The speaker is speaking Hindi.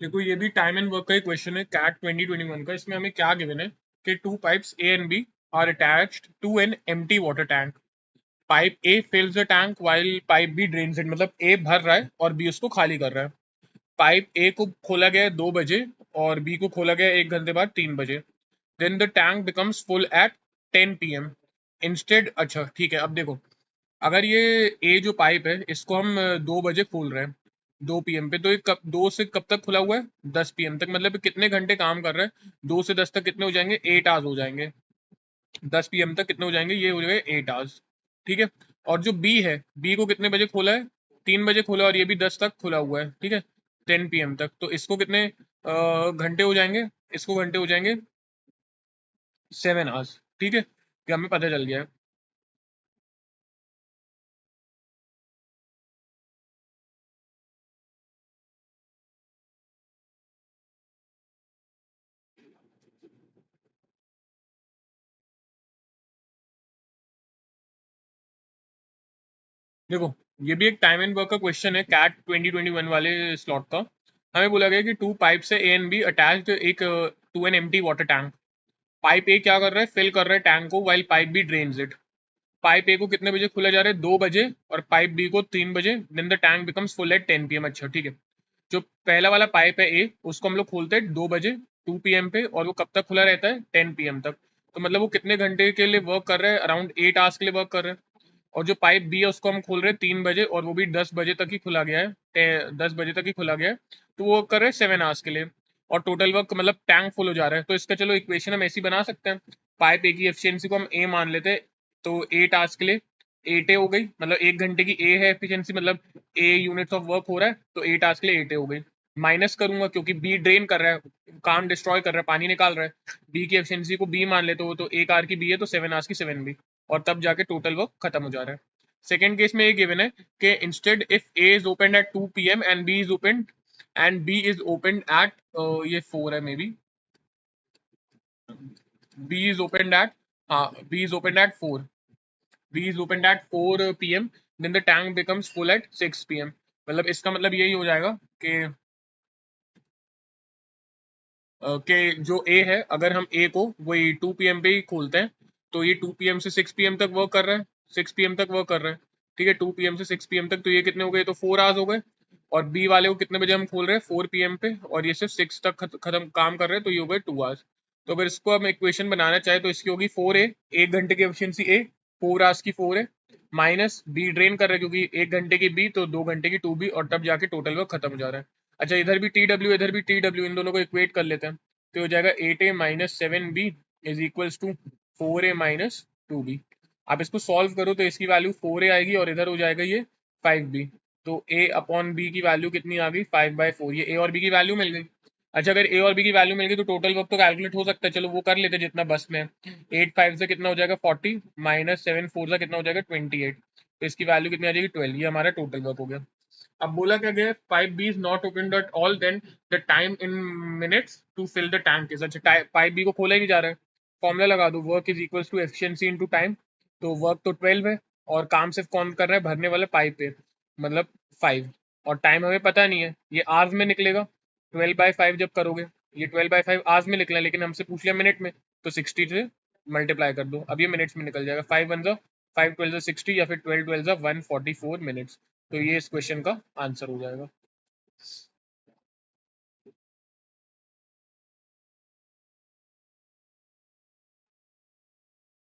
देखो ये भी टाइम एंड वर्क का ही क्वेश्चन है, कैट 2021 का। इसमें हमें क्या गिवन है कि two pipes A and B are attached to an empty water tank. Pipe A fills the tank while pipe B drains it, मतलब ए भर रहा है और बी उसको खाली कर रहा है। पाइप ए को खोला गया है 2 बजे और बी को खोला गया है 1 घंटे बाद 3 बजे। Then the tank becomes full at 10 PM instead. अच्छा ठीक है, अब देखो, अगर ये ए जो पाइप है इसको हम 2 बजे खोल रहे हैं 2 PM पे, तो ये कब 2 से कब तक खुला हुआ है 10 PM तक, मतलब कितने घंटे काम कर रहा है। 2 से 10 तक कितने हो जाएंगे, 8 आवर्स हो जाएंगे। 10 PM तक कितने हो जाएंगे, ये हो जाएंगे 8 आवर्स। ठीक है। और जो बी है, बी को कितने बजे खोला है, 3 बजे खोला, और ये भी 10 तक खुला हुआ है। ठीक है, 10 PM तक, तो इसको कितने घंटे हो जाएंगे, इसको घंटे हो जाएंगे 7 आवर्स। ठीक है, ये हमें पता चल गया है। देखो ये भी एक टाइम एंड वर्क का क्वेश्चन है, कैट 2021 वाले स्लॉट का। हमें बोला गया कि टू पाइप से ए एंड बी अटैच्ड एक to an empty water tank. Pipe A क्या कर रहा है, फिल कर रहा है टैंक को, while pipe B drains it. Pipe A को कितने बजे खुला जा रहा है, 2 बजे, और पाइप बी को 3 बजे। Then the tank becomes full at 10 PM। अच्छा ठीक है, जो पहला वाला पाइप है ए, उसको हम लोग खोलते हैं 2 बजे 2 PM पे, और वो कब तक खुला रहता है 10 PM तक। तो मतलब वो कितने घंटे के लिए वर्क कर रहा है, अराउंड 8 आवर्स के लिए वर्क कर रहा है। और जो पाइप बी है उसको हम खोल रहे हैं 3 बजे, और वो भी 10 बजे तक ही खुला गया है, 10 बजे तक ही खुला गया है। तो वो कर रहे हैं 7 आवर्स के लिए, और टोटल वर्क मतलब टैंक फुल हो जा रहा है। तो इसका चलो इक्वेशन हम ऐसी बना सकते हैं, पाइप ए की एफिशिएंसी को हम ए मान लेते हैं। तो 8 आवर्स के लिए 8 ए हो गई, मतलब 1 घंटे की ए है एफिशिएंसी, मतलब ए यूनिट्स ऑफ वर्क हो रहा है, तो 8 आवर्स के लिए 8 ए हो गई। माइनस करूंगा क्योंकि बी ड्रेन कर रहा है, काम डिस्ट्रॉय कर रहा है, पानी निकाल रहा है। बी की एफिशिएंसी को बी मान लेते हो, तो 1 आवर की बी है तो 7 आवर्स की 7 बी, और तब जाके टोटल वर्क खत्म हो जा रहा है। सेकेंड केस में ये गिवन है कि instead if A is open at 2 PM and B is open at ये 4 है may B is open at, हाँ B is open at 4, B is open at 4 PM। Then the tank becomes full at 6 PM। मतलब इसका मतलब यही हो जाएगा कि कि जो ए है, अगर हम ए को वही 2 PM पे ही खोलते हैं, तो ये 2 PM से 6 PM तक वर्क कर रहा है, 6 PM तक वर्क कर रहा है। ठीक है, 2 PM से 6 PM तक, तो ये कितने हो गए, तो 4 आवर्स हो गए। और बी वाले को कितने बजे हम खोल रहे हैं, 4 PM पे, और ये सिर्फ 6 तक खत्म काम कर रहे हैं, तो ये हो गए 2 आवर्स। तो अगर इसको हम इक्वेशन बनाना चाहे तो इसकी होगी 4A, 1 घंटे की एफिशिएंसी ए, 4 आवर्स की 4 है, माइनस बी ड्रेन कर रहे हैं क्योंकि 1 घंटे की बी, तो 2 घंटे की 2B, और तब जाके टोटल वर्क खत्म हो जा रहा है। अच्छा इधर भी TW इधर भी TW, इन दोनों को इक्वेट कर लेते हैं, तो हो जाएगा 8A minus 7B is equals to 4A minus 2B। आप इसको सॉल्व करो तो इसकी वैल्यू 4A आएगी, और इधर हो जाएगा ये 5B। तो A अपॉन B की वैल्यू कितनी आ गई, 5/4। ये A और B की वैल्यू मिल गई। अच्छा अगर A और B की वैल्यू मिल गई तो टोटल वर्क तो कैलकुलेट हो सकता है, चलो वो कर लेते हैं जितना बस में। 8 5 से कितना हो जाएगा 40, माइनस 7 4 से कितना हो जाएगा 28, तो इसकी वैल्यू कितनी आ जाएगी 12। ये हमारा टोटल वर्क हो गया। अब बोला क्या गया, pipe B is not open at all, then the time in minutes to fill the tank is. अच्छा पाइप बी को खोला ही नहीं जा रहा है, फॉर्मूला लगा दो, work is equals to efficiency into time. तो वर्क तो 12 है, और काम सिर्फ कौन कर रहा है, भरने वाले पाइप पे, मतलब 5। और टाइम हमें पता नहीं है, ये आवर्स में निकलेगा 12/5 जब करोगे, ये 12/5 आवर्स में निकला, लेकिन हमसे पूछ लिया मिनट में, तो 60 से मल्टीप्लाई कर दो, अब ये मिनट्स में निकल जाएगा। 5 1 5 12 60, या फिर 12 12 144 मिनट्स। तो ये इस क्वेश्चन का आंसर हो जाएगा।